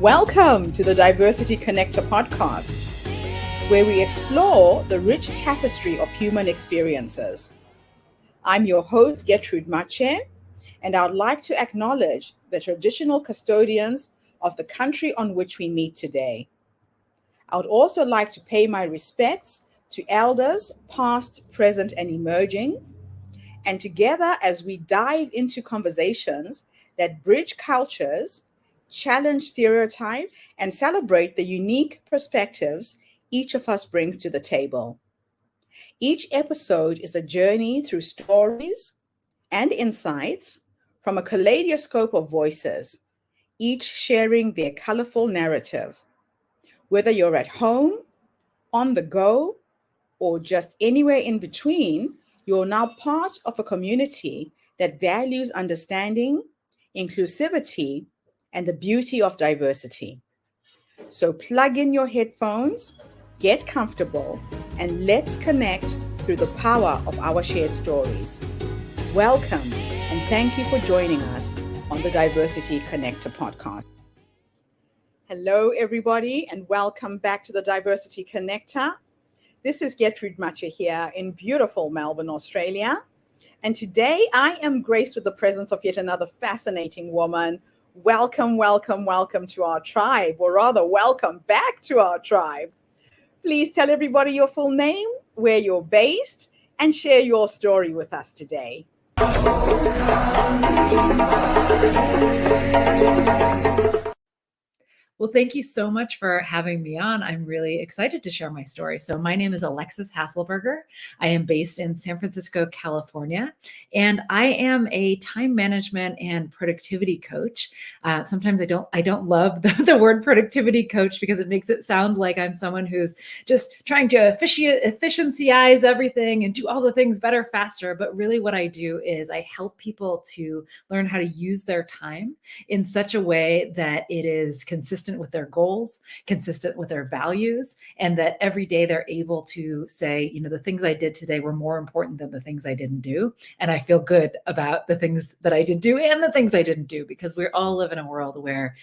Welcome to the Diversity Connector podcast, where we explore the rich tapestry of human experiences. I'm your host, Gertrude Mache, and I'd like to acknowledge the traditional custodians of the country on which we meet today. I would also like to pay my respects to elders, past, present, and emerging, and together as we dive into conversations that bridge cultures, challenge stereotypes, and celebrate the unique perspectives each of us brings to the table. Each episode is a journey through stories and insights from a kaleidoscope of voices, each sharing their colorful narrative. Whether you're at home, on the go, or just anywhere in between, you're now part of a community that values understanding, inclusivity, and the beauty of diversity. So plug in your headphones, get comfortable, and let's connect through the power of our shared stories. Welcome, and thank you for joining us on the Diversity Connector podcast. Hello, everybody, and welcome back to the Diversity Connector. This is Gertrude Mache here in beautiful Melbourne, Australia. And today I am graced with the presence of yet another fascinating woman. Welcome, welcome, welcome to our tribe, or rather, welcome back to our tribe. Please tell everybody your full name, where you're based, and share your story with us today. Well, thank you so much for having me on. I'm really excited to share my story. So my name is Alexis Haselberger. I am based in San Francisco, California, and I am a time management and productivity coach. Sometimes I don't love the word productivity coach because it makes it sound like I'm someone who's just trying to efficiency-ize everything and do all the things better, faster. But really what I do is I help people to learn how to use their time in such a way that it is consistent with their goals, consistent with their values, and that every day they're able to say, the things I did today were more important than the things I didn't do. And I feel good about the things that I did do and the things I didn't do, because we all live in a world where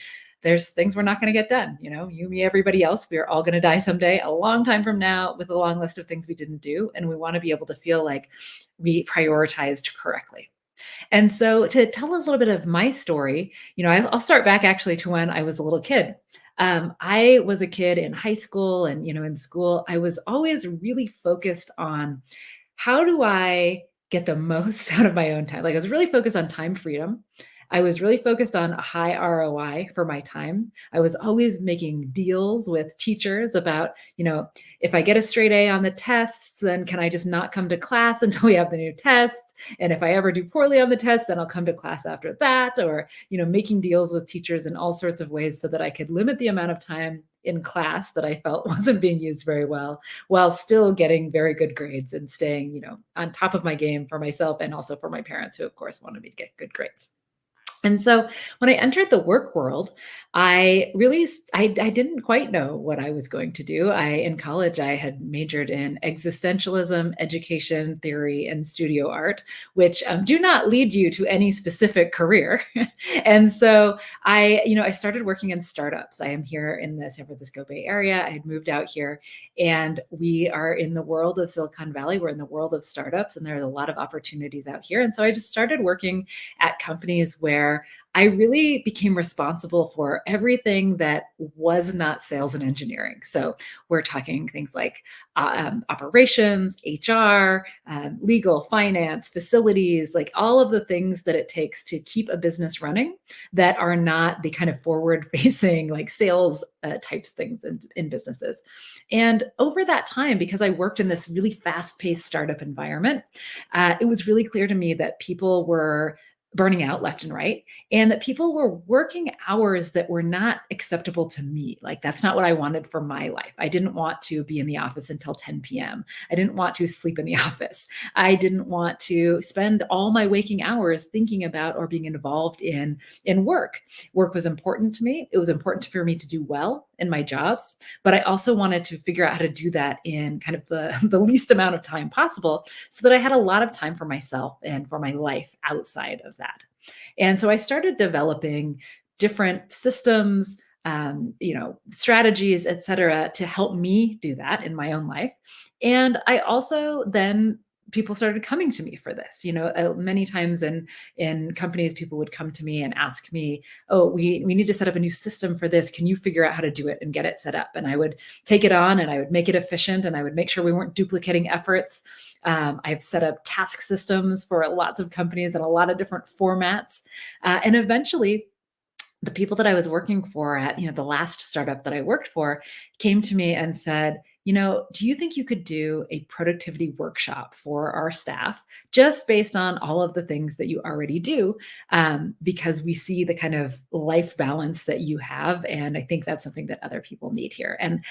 there's things we're not going to get done. You, me, everybody else, we're all going to die someday, a long time from now, with a long list of things we didn't do. And we want to be able to feel like we prioritized correctly. And so to tell a little bit of my story, I'll start back actually to when I was a little kid. I was a kid in high school and, in school, I was always really focused on how do I get the most out of my own time? Like I was really focused on time freedom. I was really focused on a high ROI for my time. I was always making deals with teachers about, if I get a straight A on the tests, then can I just not come to class until we have the new test? And if I ever do poorly on the test, then I'll come to class after that. Or, making deals with teachers in all sorts of ways so that I could limit the amount of time in class that I felt wasn't being used very well, while still getting very good grades and staying, on top of my game for myself and also for my parents, who of course wanted me to get good grades. And so when I entered the work world, I didn't quite know what I was going to do. In college, I had majored in existentialism, education theory, and studio art, which do not lead you to any specific career. And so I started working in startups. I am here in the San Francisco Bay Area. I had moved out here, and we are in the world of Silicon Valley. We're in the world of startups, and there's a lot of opportunities out here. And so I just started working at companies where I really became responsible for everything that was not sales and engineering. So we're talking things like operations, HR, legal, finance, facilities, like all of the things that it takes to keep a business running that are not the kind of forward-facing like sales types things in businesses. And over that time, because I worked in this really fast-paced startup environment, it was really clear to me that people were burning out left and right, and that people were working hours that were not acceptable to me. Like that's not what I wanted for my life. I didn't want to be in the office until 10 p.m. I didn't want to sleep in the office. I didn't want to spend all my waking hours thinking about or being involved in work. Work was important to me. It was important for me to do well in my jobs, but I also wanted to figure out how to do that in kind of the least amount of time possible so that I had a lot of time for myself and for my life outside of that. And so I started developing different systems, strategies, et cetera, to help me do that in my own life. And I also then people started coming to me for this. Many times in companies, people would come to me and ask me, "Oh, we need to set up a new system for this. Can you figure out how to do it and get it set up?" And I would take it on and I would make it efficient and I would make sure we weren't duplicating efforts. I've set up task systems for lots of companies in a lot of different formats, and eventually the people that I was working for at, the last startup that I worked for came to me and said, do you think you could do a productivity workshop for our staff just based on all of the things that you already do? Because we see the kind of life balance that you have. And I think that's something that other people need here. And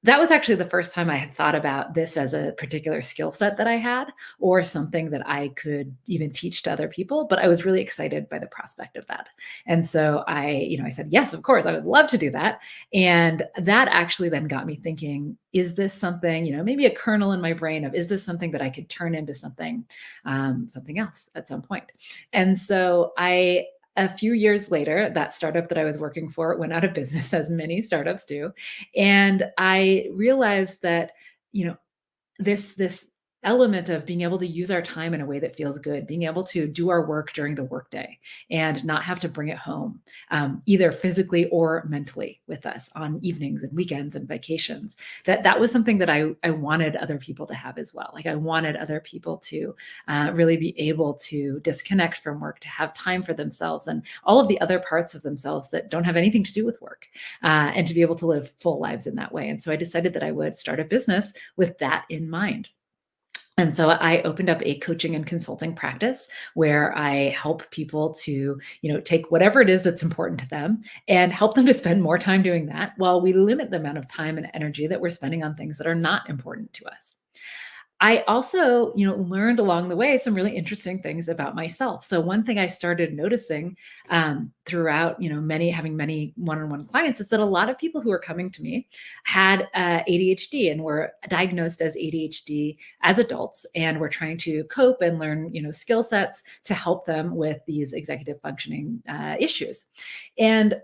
that was actually the first time I had thought about this as a particular skill set that I had, or something that I could even teach to other people. But I was really excited by the prospect of that. And so I said, yes, of course, I would love to do that. And that actually then got me thinking, is this something, maybe a kernel in my brain of, is this something that I could turn into something else at some point? And so a few years later, that startup that I was working for went out of business, as many startups do. And I realized that, this element of being able to use our time in a way that feels good, being able to do our work during the workday and not have to bring it home, either physically or mentally with us on evenings and weekends and vacations, that was something that I wanted other people to have as well. Like I wanted other people to really be able to disconnect from work, to have time for themselves and all of the other parts of themselves that don't have anything to do with work, and to be able to live full lives in that way. And so I decided that I would start a business with that in mind. And so I opened up a coaching and consulting practice where I help people to, take whatever it is that's important to them and help them to spend more time doing that while we limit the amount of time and energy that we're spending on things that are not important to us. I also, learned along the way some really interesting things about myself. So one thing I started noticing throughout, having many one-on-one clients is that a lot of people who were coming to me had ADHD and were diagnosed as ADHD as adults and were trying to cope and learn, skill sets to help them with these executive functioning issues. And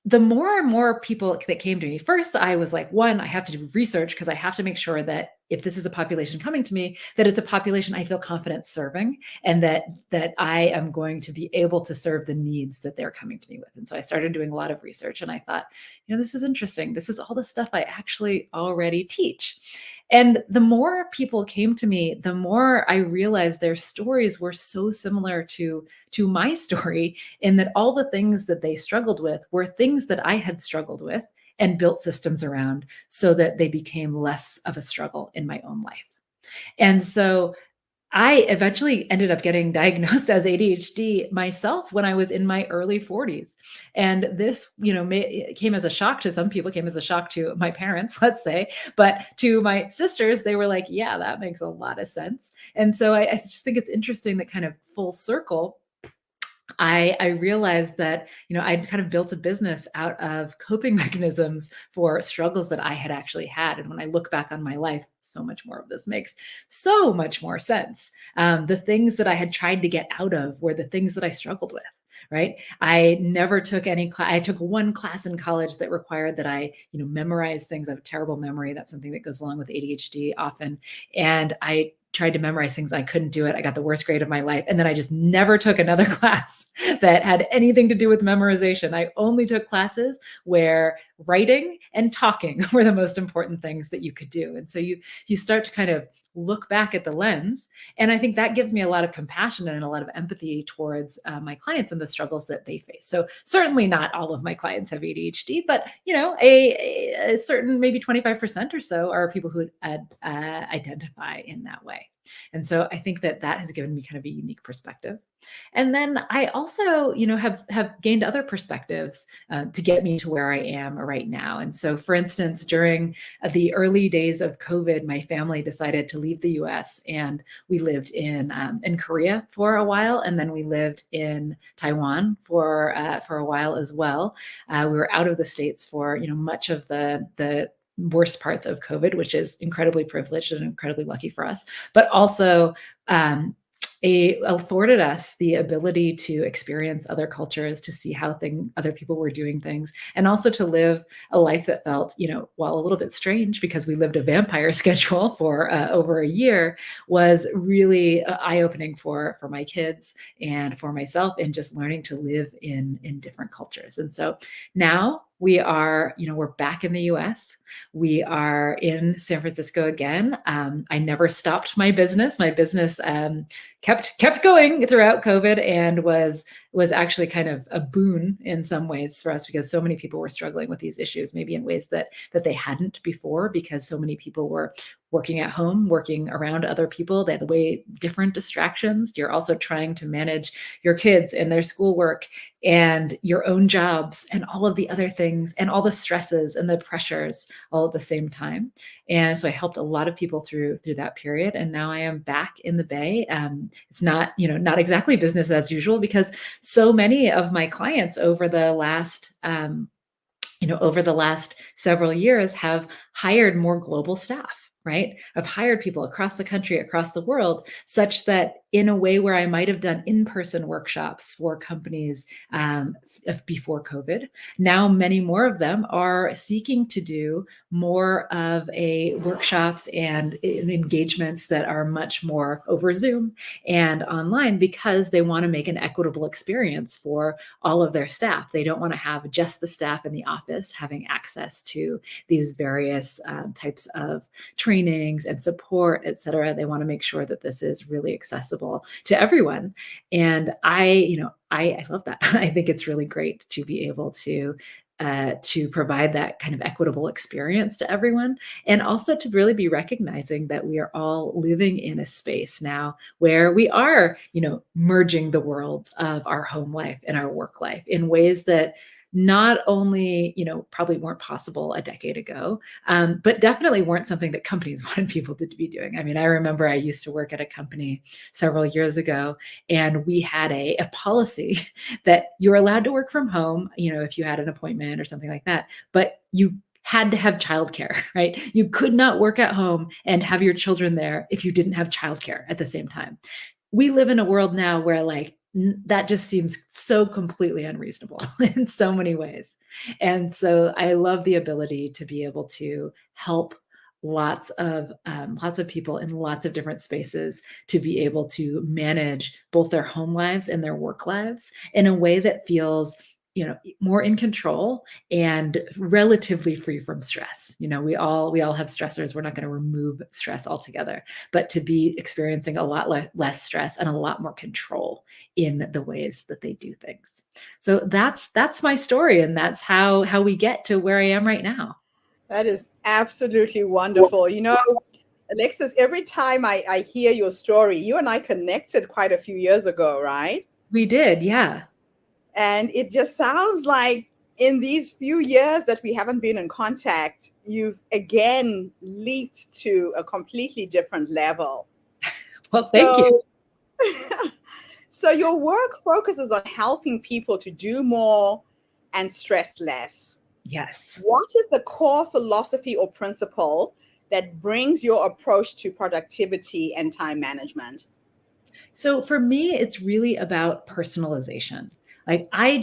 the more and more people that came to me, first, I was like, one, I have to do research because I have to make sure that if this is a population coming to me, that it's a population I feel confident serving and that I am going to be able to serve the needs that they're coming to me with. And so I started doing a lot of research and I thought, this is interesting. This is all the stuff I actually already teach. And the more people came to me, the more I realized their stories were so similar to my story, in that all the things that they struggled with were things that I had struggled with and built systems around so that they became less of a struggle in my own life. And so I eventually ended up getting diagnosed as ADHD myself when I was in my early 40s. And this, came as a shock to some people, came as a shock to my parents, let's say, but to my sisters, they were like, yeah, that makes a lot of sense. And so I just think it's interesting that kind of full circle, I realized that, I'd kind of built a business out of coping mechanisms for struggles that I had actually had. And when I look back on my life, so much more of this makes so much more sense. The things that I had tried to get out of were the things that I struggled with. Right. I never took any class. I took one class in college that required that I, memorize things. I have a terrible memory. That's something that goes along with ADHD often. And I tried to memorize things. I couldn't do it. I got the worst grade of my life. And then I just never took another class that had anything to do with memorization. I only took classes where writing and talking were the most important things that you could do. And so you start to kind of look back at the lens. And I think that gives me a lot of compassion and a lot of empathy towards my clients and the struggles that they face. So certainly not all of my clients have ADHD, but a certain maybe 25% or so are people who identify in that way. And so I think that has given me kind of a unique perspective. And then I also, have gained other perspectives to get me to where I am right now. And so, for instance, during the early days of COVID, my family decided to leave the U.S. and we lived in Korea for a while, and then we lived in Taiwan for a while as well. We were out of the States for much of the worst parts of COVID, which is incredibly privileged and incredibly lucky for us, but also afforded us the ability to experience other cultures, to see how other people were doing things, and also to live a life that felt, while a little bit strange because we lived a vampire schedule for over a year, was really eye-opening for my kids and for myself, and just learning to live in different cultures. And so now we are, we're back in the US. We are in San Francisco again. I never stopped my business. My business kept going throughout COVID, and was actually kind of a boon in some ways for us, because so many people were struggling with these issues, maybe in ways that they hadn't before, because so many people were working at home, working around other people. They had way different distractions. You're also trying to manage your kids and their schoolwork and your own jobs and all of the other things and all the stresses and the pressures all at the same time. And so I helped a lot of people through that period. And now I am back in the Bay. It's not, not exactly business as usual, because so many of my clients over the last several years have hired more global staff, right? I've hired people across the country, across the world, such that in a way where I might have done in-person workshops for companies before COVID, now many more of them are seeking to do more of a workshops and engagements that are much more over Zoom and online, because they want to make an equitable experience for all of their staff. They don't want to have just the staff in the office having access to these various types of trainings and support, et cetera. They want to make sure that this is really accessible to everyone. And I love that. I think it's really great to be able to provide that kind of equitable experience to everyone, and also to really be recognizing that we are all living in a space now where we are, merging the worlds of our home life and our work life in ways that not only, probably weren't possible a decade ago, but definitely weren't something that companies wanted people to be doing. I mean, I remember I used to work at a company several years ago, and we had a policy that you're allowed to work from home, if you had an appointment or something like that, but you had to have childcare, right? You could not work at home and have your children there if you didn't have childcare at the same time. We live in a world now where that just seems so completely unreasonable in so many ways. And so I love the ability to be able to help lots of people in lots of different spaces to be able to manage both their home lives and their work lives in a way that feels more in control and relatively free from stress. We all have stressors. We're not going to remove stress altogether, but to be experiencing a lot less stress and a lot more control in the ways that they do things. So that's my story, and that's how we get to where I am right now. That is absolutely wonderful. Alexis, every time I hear your story, you and I connected quite a few years ago, right? We did, yeah. And it just sounds like in these few years that we haven't been in contact, you've again leaped to a completely different level. Well, thank you. So your work focuses on helping people to do more and stress less. Yes. What is the core philosophy or principle that brings your approach to productivity and time management? So for me, it's really about personalization. I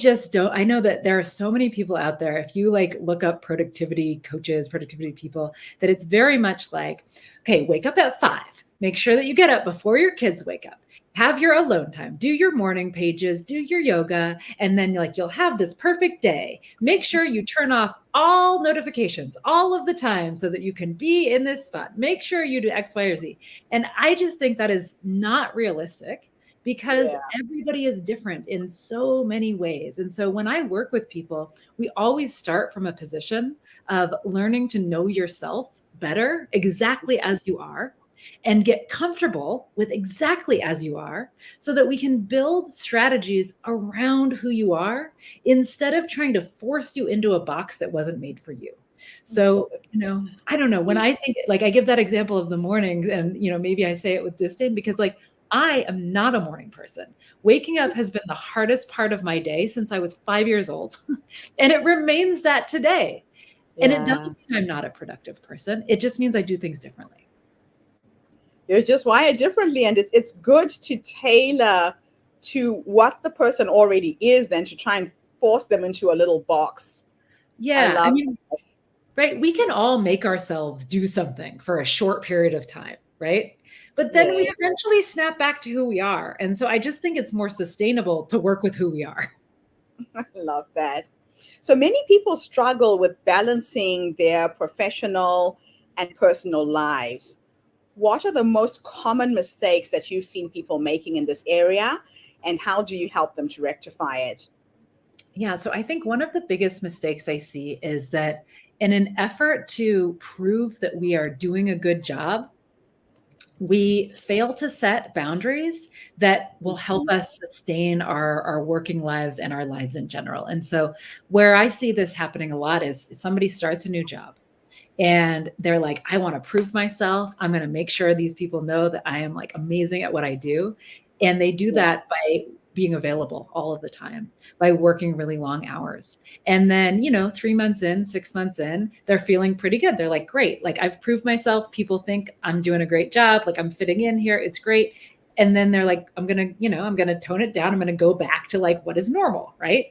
know that there are so many people out there. If you look up productivity coaches, productivity people, that it's very much like, okay, wake up at 5. Make sure that you get up before your kids wake up. Have your alone time, do your morning pages, do your yoga, and then you'll have this perfect day. Make sure you turn off all notifications all of the time so that you can be in this spot. Make sure you do X, Y, or Z. And I just think that is not realistic, because everybody is different in so many ways. And so when I work with people, we always start from a position of learning to know yourself better exactly as you are, and get comfortable with exactly as you are, so that we can build strategies around who you are instead of trying to force you into a box that wasn't made for you. So, I don't know, when I think, I give that example of the mornings, and, maybe I say it with disdain, because I am not a morning person. Waking up has been the hardest part of my day since I was 5 years old. And it remains that today. And it doesn't mean I'm not a productive person. It just means I do things differently. You're just wired differently, and it's good to tailor to what the person already is than to try and force them into a little box. I Yeah. I love mean, right. We can all make ourselves do something for a short period of time, right? But then we Yes, eventually snap back to who we are. And so I just think it's more sustainable to work with who we are. I love that. So many people struggle with balancing their professional and personal lives. What are the most common mistakes that you've seen people making in this area, and how do you help them to rectify it? Yeah. So I think one of the biggest mistakes I see is that in an effort to prove that we are doing a good job, we fail to set boundaries that will help Mhm. us sustain our working lives and our lives in general. And so, where I see this happening a lot is somebody starts a new job and they're like, I want to prove myself. I'm going to make sure these people know that I am like amazing at what I do. And they do Yeah, that by being available all of the time, by working really long hours. And then, 3 months in, 6 months in, they're feeling pretty good. They're like, great, like I've proved myself. People think I'm doing a great job. Like I'm fitting in here. It's great. And then they're like, I'm going to tone it down. I'm going to go back to like what is normal. Right.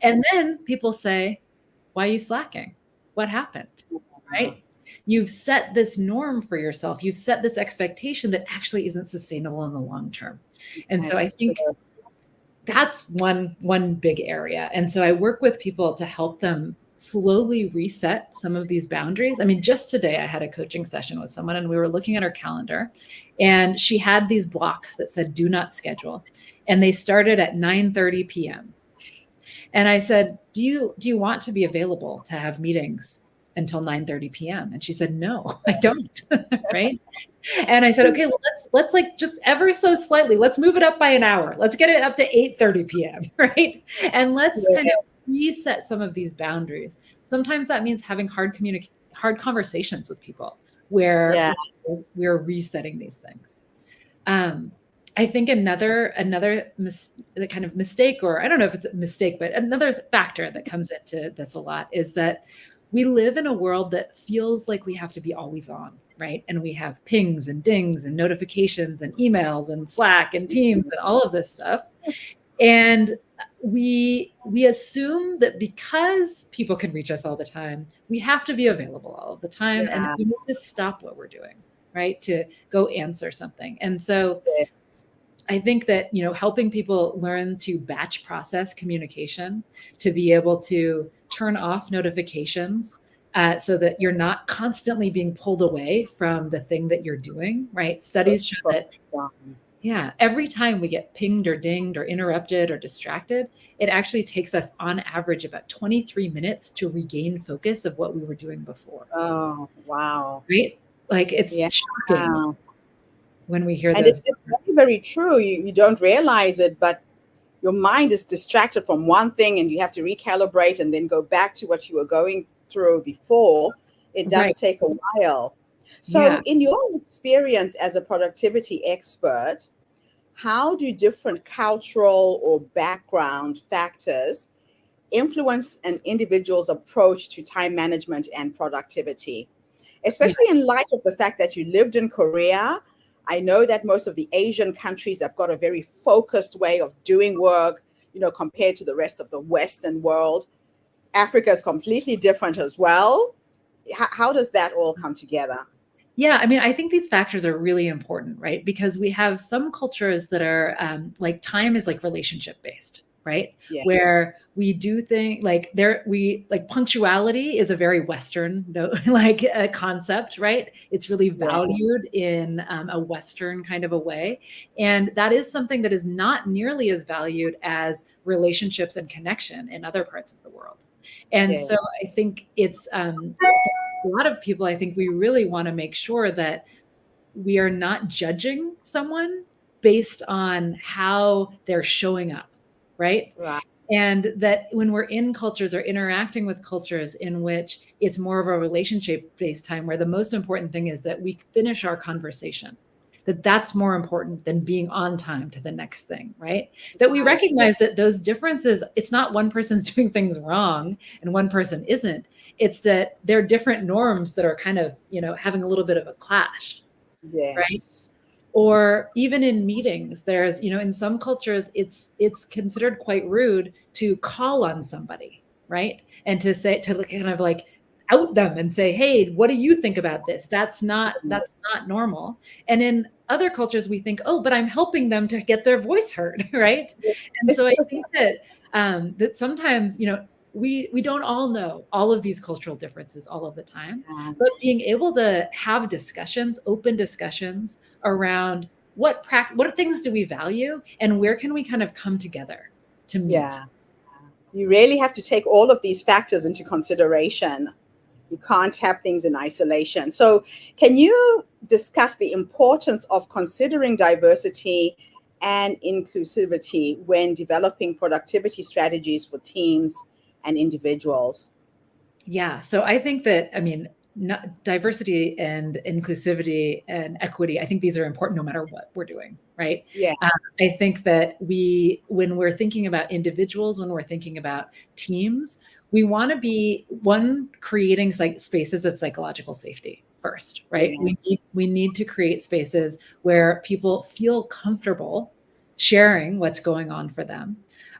And then yes. people say, why are you slacking? What happened? Uh, Right? You've set this norm for yourself. You've set this expectation that actually isn't sustainable in the long term. And so that's I think good. that's one big area. And so I work with people to help them slowly reset some of these boundaries. I mean, just today I had a coaching session with someone and we were looking at her calendar and she had these blocks that said do not schedule and they started at 9:30 p.m. And I said, "Do you want to be available to have meetings until 9:30 p.m.?" And she said, "No, I don't." Right? And I said, "Okay, well, let's like just ever so slightly, let's move it up by an hour. Let's get it up to 8:30 p.m., right? And let's kind Yeah, of reset some of these boundaries. Sometimes that means having hard conversations with people where yeah, we're resetting these things. Um, I think the kind of mistake, or I don't know if it's a mistake, but another factor that comes into this a lot is that we live in a world that feels like we have to be always on, right? And we have pings and dings and notifications and emails and Slack and Teams and all of this stuff. And we assume that because people can reach us all the time, we have to be available all of the time and yeah, we need to stop what we're doing, right? To go answer something. And so yes. I think that, helping people learn to batch process communication, to be able to turn off notifications so that you're not constantly being pulled away from the thing that you're doing, right? Studies show that, yeah, every time we get pinged or dinged or interrupted or distracted, it actually takes us on average about 23 minutes to regain focus of what we were doing before, Oh, wow. right? Like it's Yeah. shocking when we hear And those it's numbers. very, very true. You don't realize it, but your mind is distracted from one thing and you have to recalibrate and then go back to what you were going through before. It does Right. take a while. Yeah. So, in your experience as a productivity expert, how do different cultural or background factors influence an individual's approach to time management and productivity? Yeah. Especially in light of the fact that you lived in Korea. I know that most of the Asian countries have got a very focused way of doing work, compared to the rest of the Western world. Africa is completely different as well. How does that all come together? Yeah, I mean, I think these factors are really important, right? Because we have some cultures that are like time is like relationship based, right? Yeah, Where we do think like we like punctuality is a very Western like a concept, right? It's really yeah, valued in a Western kind of a way, and that is something that is not nearly as valued as relationships and connection in other parts of the world. And so yes, I think it's a lot of people, I think we really want to make sure that we are not judging someone based on how they're showing up, right? right, And that when we're in cultures or interacting with cultures in which it's more of a relationship based time, where the most important thing is that we finish our conversation, that's more important than being on time to the next thing, right? That we right, yeah, recognize that those differences, it's not one person's doing things wrong and one person isn't. It's that they're different norms that are kind of, having a little bit of a clash, right? yes. Or even in meetings, there's, in some cultures, it's considered quite rude to call on somebody, right? And to kind of like out them and say, hey, what do you think about this? That's not normal. And in other cultures, we think, oh, but I'm helping them to get their voice heard, right? And so I think that sometimes, we don't all know all of these cultural differences all of the time, but being able to have discussions, open discussions around what things do we value and where can we kind of come together to meet. Yeah. You really have to take all of these factors into consideration. You can't have things in isolation. So, can you discuss the importance of considering diversity and inclusivity when developing productivity strategies for teams and individuals? Yeah. So I think that, diversity and inclusivity and equity, I think these are important no matter what we're doing, right? Yeah. I think that when we're thinking about individuals, when we're thinking about teams, we want to be creating spaces of psychological safety first, right? Yes. We need to create spaces where people feel comfortable sharing what's going on for them,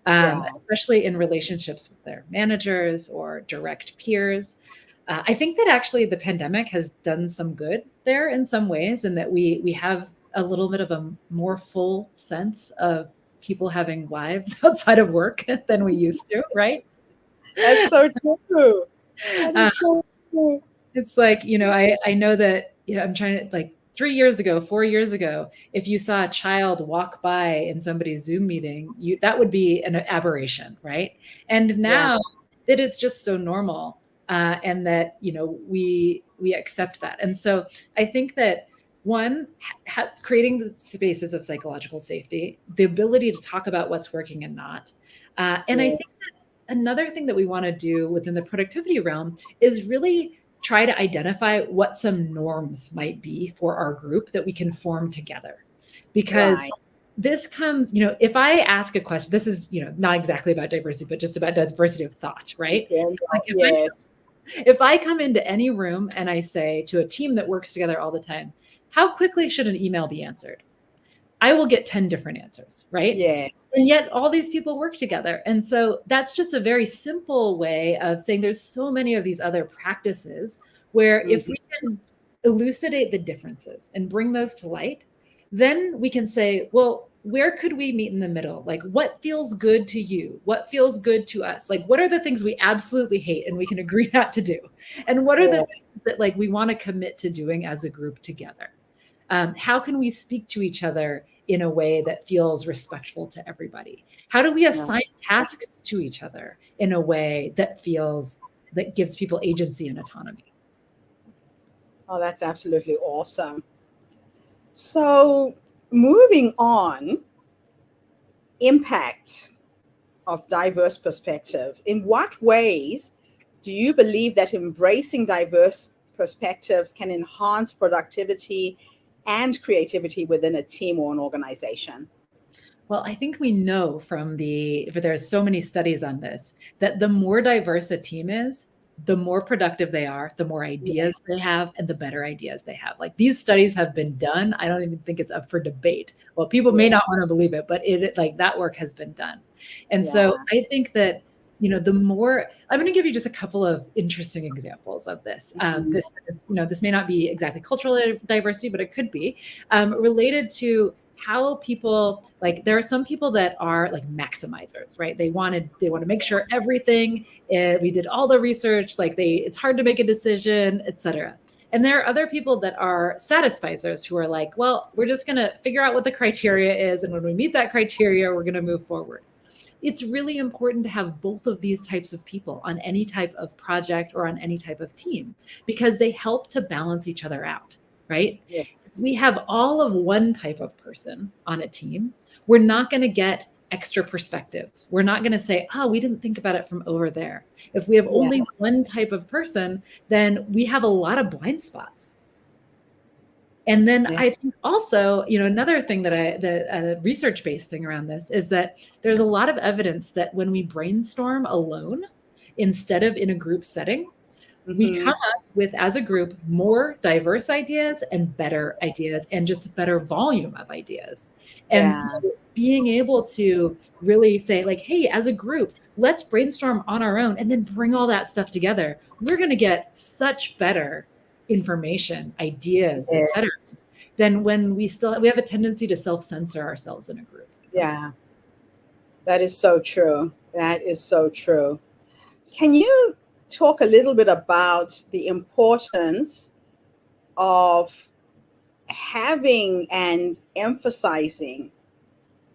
Yeah. especially in relationships with their managers or direct peers. I think that actually the pandemic has done some good there in some ways, and that we have a little bit of a more full sense of people having lives outside of work than we used to, right? That's so true. That Uh, is so true. it's like, I know that, I'm trying to, like, 3 years ago, 4 years ago, if you saw a child walk by in somebody's Zoom meeting, that would be an aberration, right? And Yeah. now that it's just so normal, and that, we accept that. And so I think that one, creating the spaces of psychological safety, the ability to talk about what's working and not. And I think Yes. that another thing that we want to do within the productivity realm is really try to identify what some norms might be for our group that we can form together. Because Right. this comes, if I ask a question, this is, not exactly about diversity, but just about diversity of thought, right? Okay. Like Yes. if I come into any room and I say to a team that works together all the time, how quickly should an email be answered? I will get 10 different answers, right? Yes. And yet all these people work together. And so that's just a very simple way of saying there's so many of these other practices where if Mhm. we can elucidate the differences and bring those to light, then we can say, well, where could we meet in the middle? Like, what feels good to you? What feels good to us? Like, what are the things we absolutely hate and we can agree not to do? And what are the Yeah. things that, like, we want to commit to doing as a group together? How can we speak to each other in a way that feels respectful to everybody? How do we Yeah. assign tasks to each other in a way that gives people agency and autonomy? Oh, that's absolutely awesome. So, moving on, impact of diverse perspective. In what ways do you believe that embracing diverse perspectives can enhance productivity and creativity within a team or an organization? Well, I think we know but there's so many studies on this, that the more diverse a team is, the more productive they are, the more Yeah. ideas they have, and the better ideas they have. Like, these studies have been done. I don't even think it's up for debate. Well, people may Yeah. not want to believe it, but like, that work has been done. And so Yeah. I think that, the more, I'm going to give you just a couple of interesting examples of this. Mhm. This may not be exactly cultural diversity, but it could be related to how people, like, there are some people that are like maximizers, right? They want to make sure everything, we did all the research, like, it's hard to make a decision, etc. And there are other people that are satisficers who are like, well, we're just going to figure out what the criteria is, and when we meet that criteria, we're going to move forward. It's really important to have both of these types of people on any type of project or on any type of team, because they help to balance each other out, right? If Yes. we have all of one type of person on a team, we're not going to get extra perspectives. We're not going to say, oh, we didn't think about it from over there. If we have Yeah. only one type of person, then we have a lot of blind spots. And then Yeah. I think also, another thing the research-based thing around this is that there's a lot of evidence that when we brainstorm alone instead of in a group setting, we Mm-hmm. come up with, as a group, more diverse ideas and better ideas and just a better volume of ideas. And so Yeah. being able to really say, like, hey, as a group, let's brainstorm on our own and then bring all that stuff together. We're going to get such better information, ideas, etc., Yes. than when we have a tendency to self-censor ourselves in a group. Yeah. That is so true. That is so true. Can you talk a little bit about the importance of having and emphasizing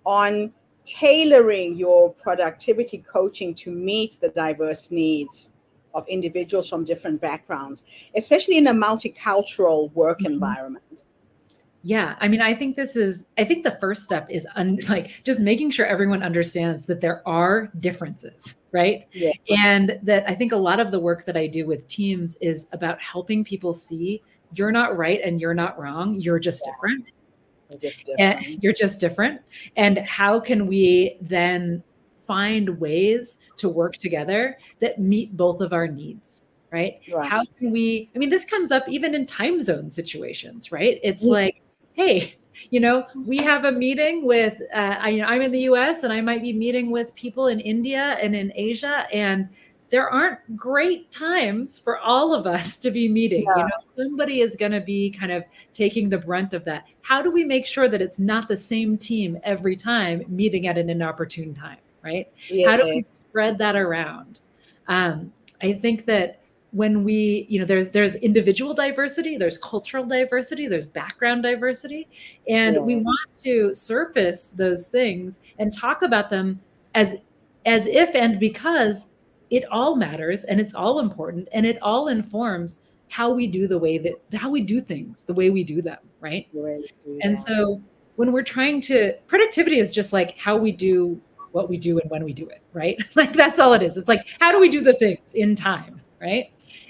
on tailoring your productivity coaching to meet the diverse needs of individuals from different backgrounds, especially in a multicultural work Mhm. environment? Yeah, I mean, I think the first step is like just making sure everyone understands that there are differences, right? Yeah, And that I think a lot of the work that I do with teams is about helping people see you're not right and you're not wrong, you're just different. they're just And different. you're just different. And how can we then find ways to work together that meet both of our needs? Right? How Right. can we? I mean, this comes up even in time zone situations, right? It's Mhm. like, hey, we have a meeting with, I'm in the US and I might be meeting with people in India and in Asia, and there aren't great times for all of us to be meeting. Somebody is going to be kind of taking the brunt of that. How do we make sure that it's not the same team every time meeting at an inopportune time, right? How do we Yes. spread that around? I think that when there's individual diversity, there's cultural diversity, there's background diversity, and we Yeah. want to surface those things and talk about them as if and because it all matters and it's all important and it all informs how we do things, the way we do them, right? You're ready to do And that. so when we're trying to productivity is just like how we do what we do and when we do it, right? Like that's all it is. It's like how do we do the things in time, right?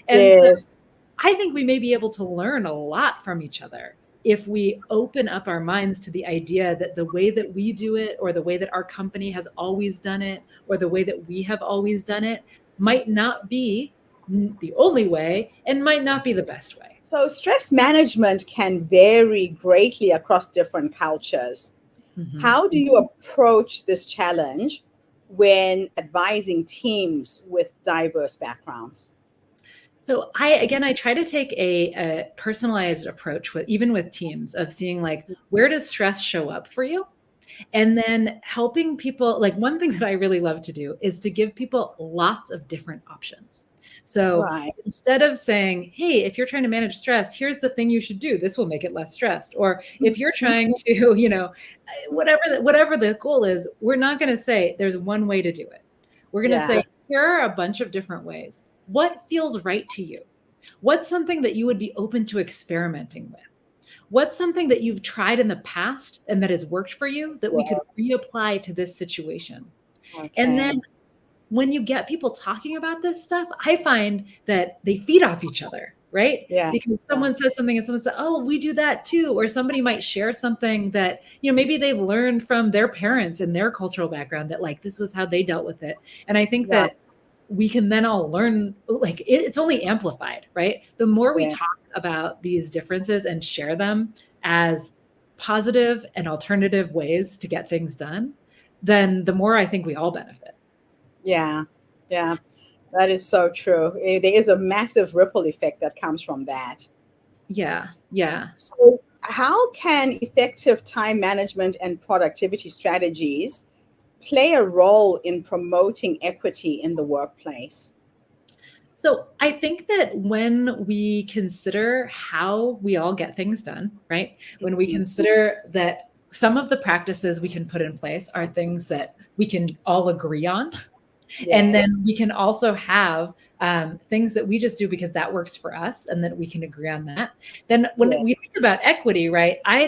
And so Yes. I think we may be able to learn a lot from each other if we open up our minds to the idea that the way that we do it, or the way that our company has always done it, or the way that we have always done it, might not be the only way and might not be the best way. So, stress management can vary greatly across different cultures. Mhm. How do you approach this challenge when advising teams with diverse backgrounds? So I try to take a personalized approach with even with teams of seeing like where does stress show up for you, and then helping people. Like one thing that I really love to do is to give people lots of different options. So Right. instead of saying, hey, if you're trying to manage stress, here's the thing you should do, this will make it less stressed, or if you're Mhm. trying to whatever the goal is, we're not going to say there's one way to do it. We're going to Yeah. say here are a bunch of different ways. What feels right to you? What's something that you would be open to experimenting with? What's something that you've tried in the past and that has worked for you that we could Well, reapply to this situation? And okay. then when you get people talking about this stuff, I find that they feed off each other, right? Yeah. Because Yeah. someone says something and someone says, oh, we do that too. Or somebody might share something that, maybe they've learned from their parents and their cultural background that like this was how they dealt with it. And I think Yeah. that we can then all learn, like it's only amplified, right? The more we Yeah. talk about these differences and share them as positive and alternative ways to get things done, then the more I think we all benefit. Yeah. Yeah. That is so true. There is a massive ripple effect that comes from that. Yeah, yeah. So, how can effective time management and productivity strategies play a role in promoting equity in the workplace? So I think that when we consider how we all get things done, right? When we Mhm. consider that some of the practices we can put in place are things that we can all agree on, and Yes. then we can also have things that we just do because that works for us and that we can agree on that. Then when Yes. we think about equity, right? I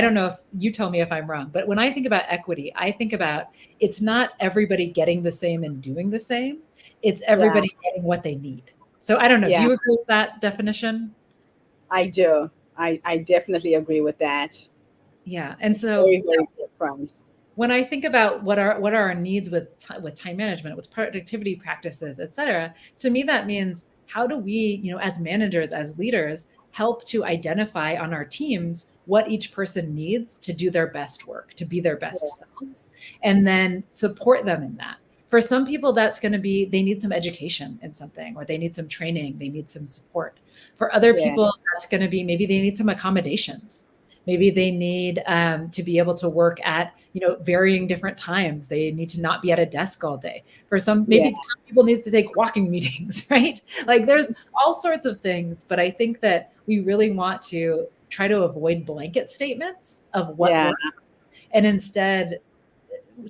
don't know if you tell me if I'm wrong, but when I think about equity, I think about it's not everybody getting the same and doing the same. It's Yeah. everybody getting what they need. So I don't know. Do Yeah. you agree with that definition? I do. I definitely agree with that. Yeah. And so Very, very different. when I think about what are our needs with time management, with productivity practices, et cetera, to me that means how do we, as managers, as leaders, help to identify on our teams what each person needs to do their best work, to be their best selves, and then support them in that. For some people, that's going to be they need some education in something, or they need some training, they need some support. For other people, that's going to be maybe they need some accommodations. Maybe they need to be able to work at varying different times. They need to not be at a desk all day. For some, maybe some people need to take walking meetings, right? Like there's all sorts of things. But I think that we really want to try to avoid blanket statements of what works, and instead,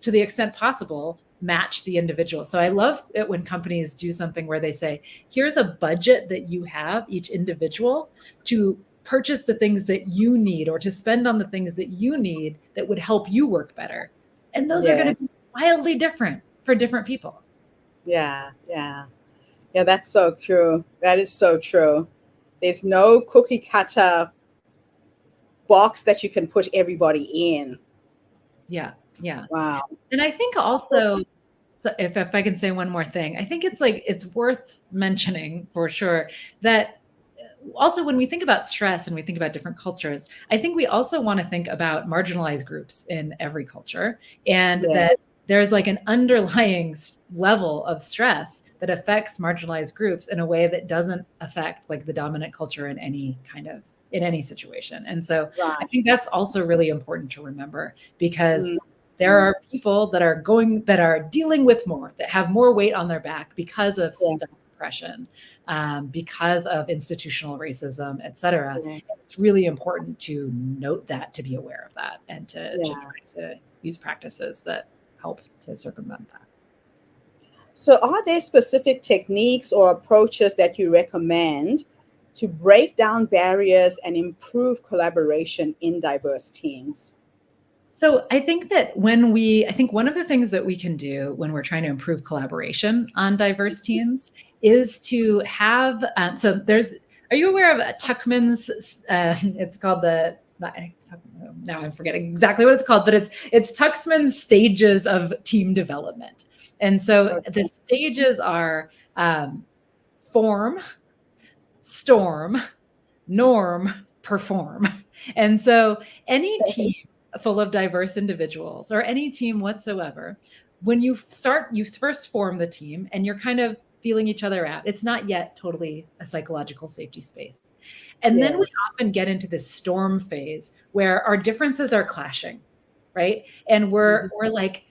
to the extent possible, match the individual. So I love it when companies do something where they say, here's a budget that you have, each individual, to purchase the things that you need or to spend on the things that you need that would help you work better. And those are going to be wildly different for different people. Yeah, that's so true. That is so true. There's no cookie cutter box that you can put everybody in. Yeah. Wow. And I think also, so if I can say one more thing, I think it's worth mentioning for sure that also when we think about stress and we think about different cultures, I think we also want to think about marginalized groups in every culture, and that there's like an underlying level of stress that affects marginalized groups in a way that doesn't affect like the dominant culture in any situation. And so I think that's also really important to remember, because there are people that are dealing with more, that have more weight on their back because of systemic oppression, because of institutional racism, et cetera. It's really important to note that, to be aware of that, and to try to use practices that help to circumvent that. So are there specific techniques or approaches that you recommend to break down barriers and improve collaboration in diverse teams? So I think that I think one of the things that we can do when we're trying to improve collaboration on diverse teams is to have, are you aware of Tuckman's, it's called now I'm forgetting exactly what it's called, but it's Tuckman's stages of team development. And so the stages are form, storm, norm, perform. And so any team full of diverse individuals, or any team whatsoever, when you first form the team and you're kind of feeling each other out, it's not yet totally a psychological safety space. And then we often get into this storm phase where our differences are clashing, right? And we're like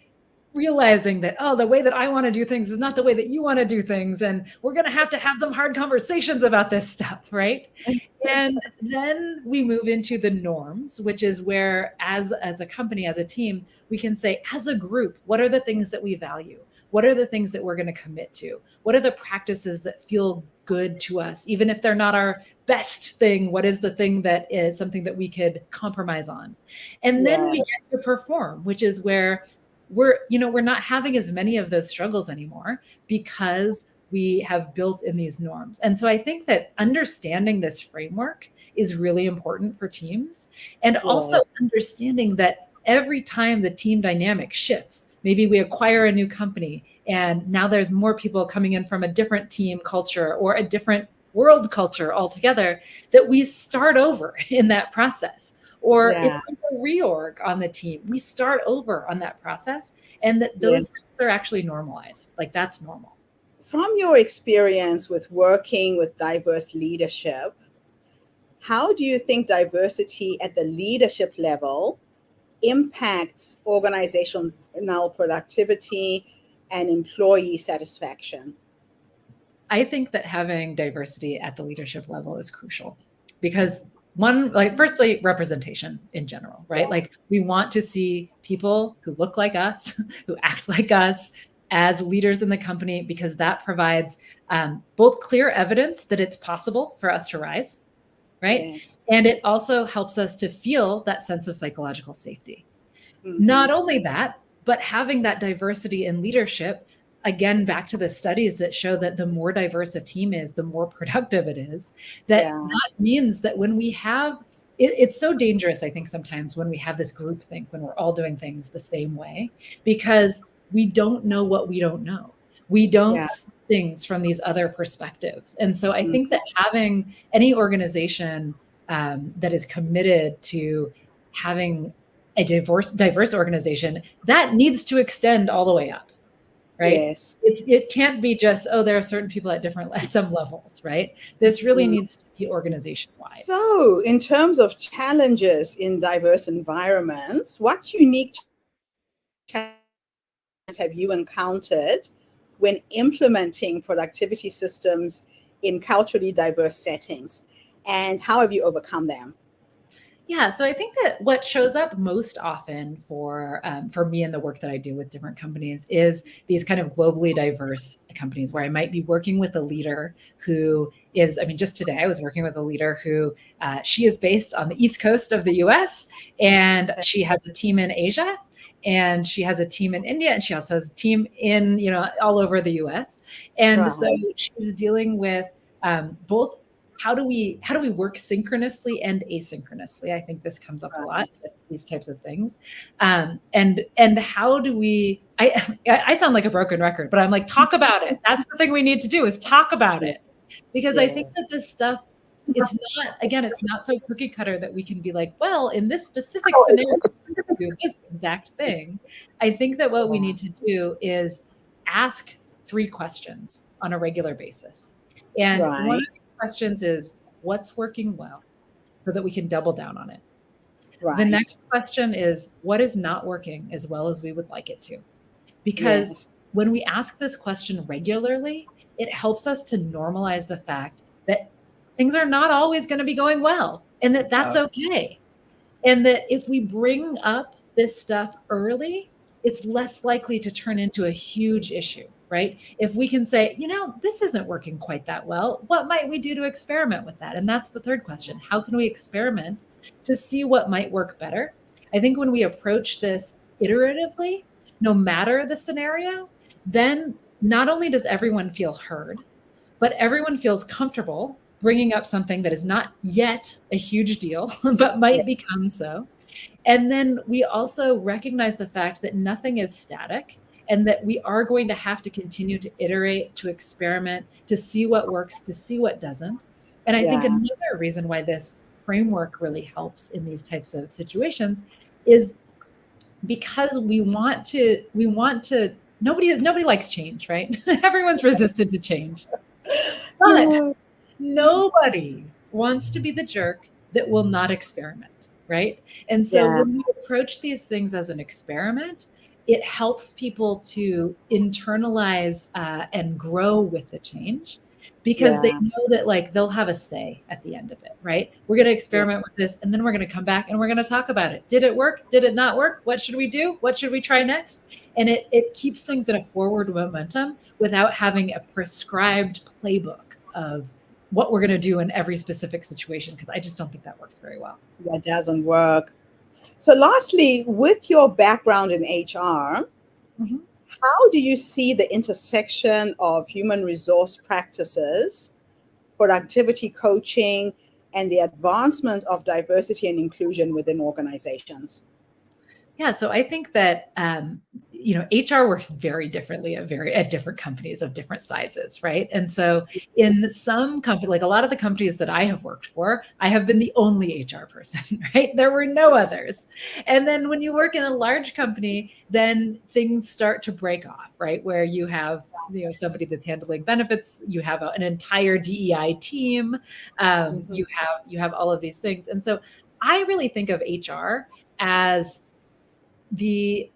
realizing that, the way that I want to do things is not the way that you want to do things. And we're going to have some hard conversations about this stuff, right? And then we move into the norms, which is where as a company, as a team, we can say, as a group, what are the things that we value? What are the things that we're going to commit to? What are the practices that feel good to us? Even if they're not our best thing, what is the thing that is something that we could compromise on? And then we get to perform, which is where we're not having as many of those struggles anymore, because we have built in these norms. And so I think that understanding this framework is really important for teams, and also understanding that every time the team dynamic shifts, maybe we acquire a new company and now there's more people coming in from a different team culture or a different world culture altogether, that we start over in that process. Or if there's a reorg on the team, we start over on that process, and that those things are actually normalized. Like that's normal. From your experience with working with diverse leadership, how do you think diversity at the leadership level impacts organizational productivity and employee satisfaction? I think that having diversity at the leadership level is crucial, because firstly, representation in general, right? Like we want to see people who look like us, who act like us as leaders in the company, because that provides both clear evidence that it's possible for us to rise, right? And it also helps us to feel that sense of psychological safety. Not only that, but having that diversity in leadership, again, back to the studies that show that the more diverse a team is, the more productive it is. That means that when we have, it's so dangerous, I think, sometimes when we have this group think, when we're all doing things the same way, because we don't know what we don't know. We don't see things from these other perspectives. And so I think that having any organization that is committed to having a diverse organization, that needs to extend all the way up, right? Yes. It can't be just, oh, there are certain people at some levels, right? This really needs to be organization-wide. So, in terms of challenges in diverse environments, what unique challenges have you encountered when implementing productivity systems in culturally diverse settings? And how have you overcome them? Yeah, so I think that what shows up most often for me in the work that I do with different companies is these kind of globally diverse companies where I might be working with a leader who is, I mean, just today I was working with a leader who she is based on the East Coast of the US, and she has a team in Asia, and she has a team in India, and she also has a team in, all over the US. And so she's dealing with both how do we work synchronously and asynchronously? I think this comes up a lot with these types of things. And how do we, I sound like a broken record, but I'm like, talk about it. That's the thing we need to do, is talk about it. Because I think that this stuff, it's not so cookie cutter that we can be like, well, in this specific scenario, do this exact thing. I think that what we need to do is ask 3 questions on a regular basis. And one of the questions is, what's working well, so that we can double down on it. The next question is, what is not working as well as we would like it to? Because when we ask this question regularly, it helps us to normalize the fact that things are not always going to be going well, and that that's okay. And that if we bring up this stuff early, it's less likely to turn into a huge issue, right? If we can say, this isn't working quite that well, what might we do to experiment with that? And that's the third question. How can we experiment to see what might work better? I think when we approach this iteratively, no matter the scenario, then not only does everyone feel heard, but everyone feels comfortable bringing up something that is not yet a huge deal, but might become so. And then we also recognize the fact that nothing is static, and that we are going to have to continue to iterate, to experiment, to see what works, to see what doesn't. And I think another reason why this framework really helps in these types of situations is because we want to, nobody likes change, right? Everyone's resistant to change. But nobody wants to be the jerk that will not experiment, right? And so when we approach these things as an experiment, it helps people to internalize and grow with the change, because they know that they'll have a say at the end of it, right? We're going to experiment with this, and then we're going to come back and we're going to talk about it. Did it work? Did it not work? What should we do? What should we try next? And it keeps things in a forward momentum without having a prescribed playbook of what we're going to do in every specific situation, because I just don't think that works very well. That doesn't work. So lastly, with your background in HR, how do you see the intersection of human resource practices, productivity coaching, and the advancement of diversity and inclusion within organizations? Yeah, so I think that HR works very differently at different companies of different sizes, right? And so in some companies, like a lot of the companies that I have worked for, I have been the only HR person, right? There were no others. And then when you work in a large company, then things start to break off, right? Where you have somebody that's handling benefits, you have an entire DEI team, you have all of these things. And so I really think of HR as I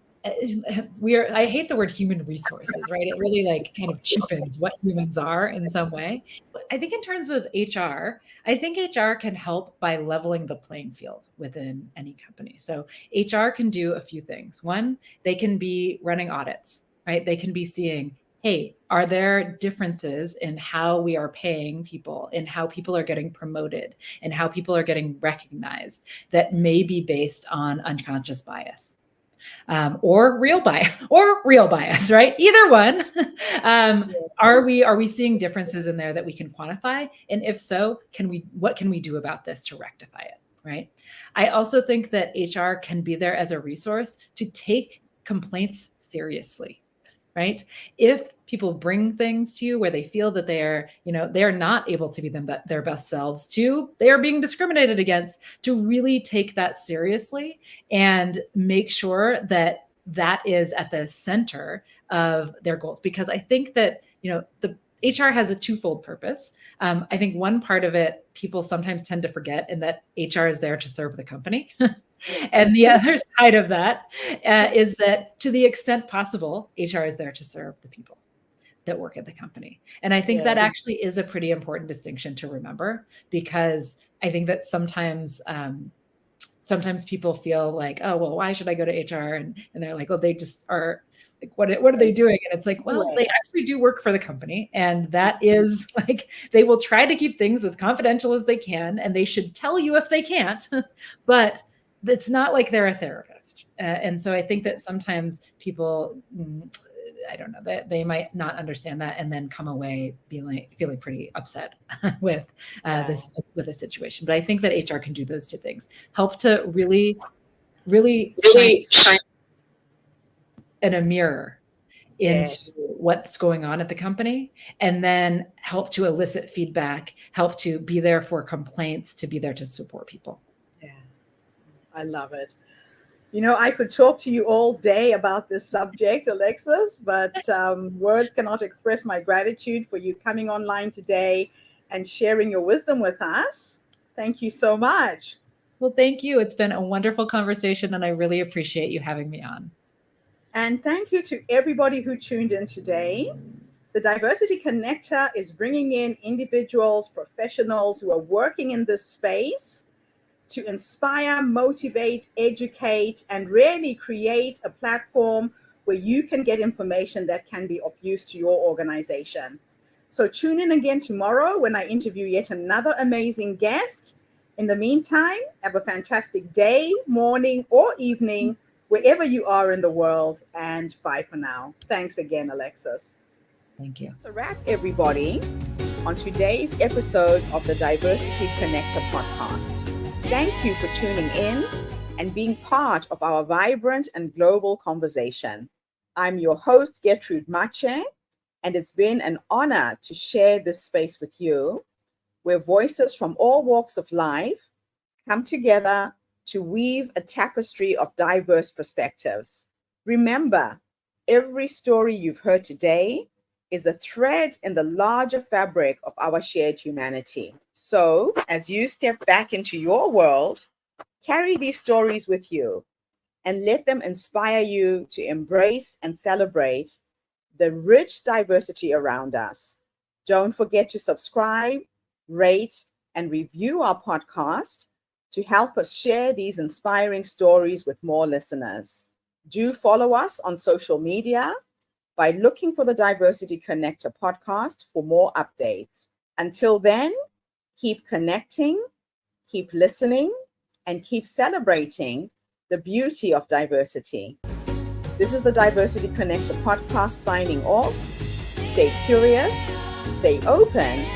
hate the word human resources, right? It really kind of cheapens what humans are in some way. But I think in terms of HR, I think HR can help by leveling the playing field within any company. So HR can do a few things. One, they can be running audits, right? They can be seeing, hey, are there differences in how we are paying people, in how people are getting promoted, and how people are getting recognized that may be based on unconscious bias? Or real bias, right? Either one. Are we seeing differences in there that we can quantify? And if so, what can we do about this to rectify it, right? I also think that HR can be there as a resource to take complaints seriously, right? If people bring things to you where they feel that they're not able to be their best selves, they are being discriminated against, to really take that seriously and make sure that that is at the center of their goals. Because I think that, the HR has a twofold purpose. I think one part of it people sometimes tend to forget, and that HR is there to serve the company. And the other side of that is that, to the extent possible, HR is there to serve the people that work at the company. And I think that actually is a pretty important distinction to remember, because I think that sometimes people feel like, oh, well, why should I go to HR? And they're like, oh, they just are like, what are they doing? And it's like, well, they actually do work for the company. And that is like, they will try to keep things as confidential as they can. And they should tell you if they can't, but it's not like they're a therapist. And so I think that sometimes people, I don't know, that they might not understand that, and then come away feeling pretty upset with the situation. But I think that HR can do those two things: help to really shine in a mirror into what's going on at the company, and then help to elicit feedback, help to be there for complaints, to be there to support people. Yeah, I love it. I could talk to you all day about this subject, Alexis, but words cannot express my gratitude for you coming online today and sharing your wisdom with us. Thank you so much. Well, thank you. It's been a wonderful conversation, and I really appreciate you having me on. And thank you to everybody who tuned in today. The Diversity Connector is bringing in individuals, professionals who are working in this space to inspire, motivate, educate, and really create a platform where you can get information that can be of use to your organization. So tune in again tomorrow when I interview yet another amazing guest. In the meantime, have a fantastic day, morning, or evening, wherever you are in the world, and bye for now. Thanks again, Alexis. Thank you. That's a wrap, everybody, on today's episode of the Diversity Connector podcast. Thank you for tuning in and being part of our vibrant and global conversation. I'm your host, Gertrude Mache, and it's been an honor to share this space with you, where voices from all walks of life come together to weave a tapestry of diverse perspectives. Remember, every story you've heard today is a thread in the larger fabric of our shared humanity. So, as you step back into your world, carry these stories with you and let them inspire you to embrace and celebrate the rich diversity around us. Don't forget to subscribe, rate, and review our podcast to help us share these inspiring stories with more listeners. Do follow us on social media by looking for the Diversity Connector podcast for more updates. Until then, keep connecting, keep listening, and keep celebrating the beauty of diversity. This is the Diversity Connector podcast signing off. Stay curious, stay open,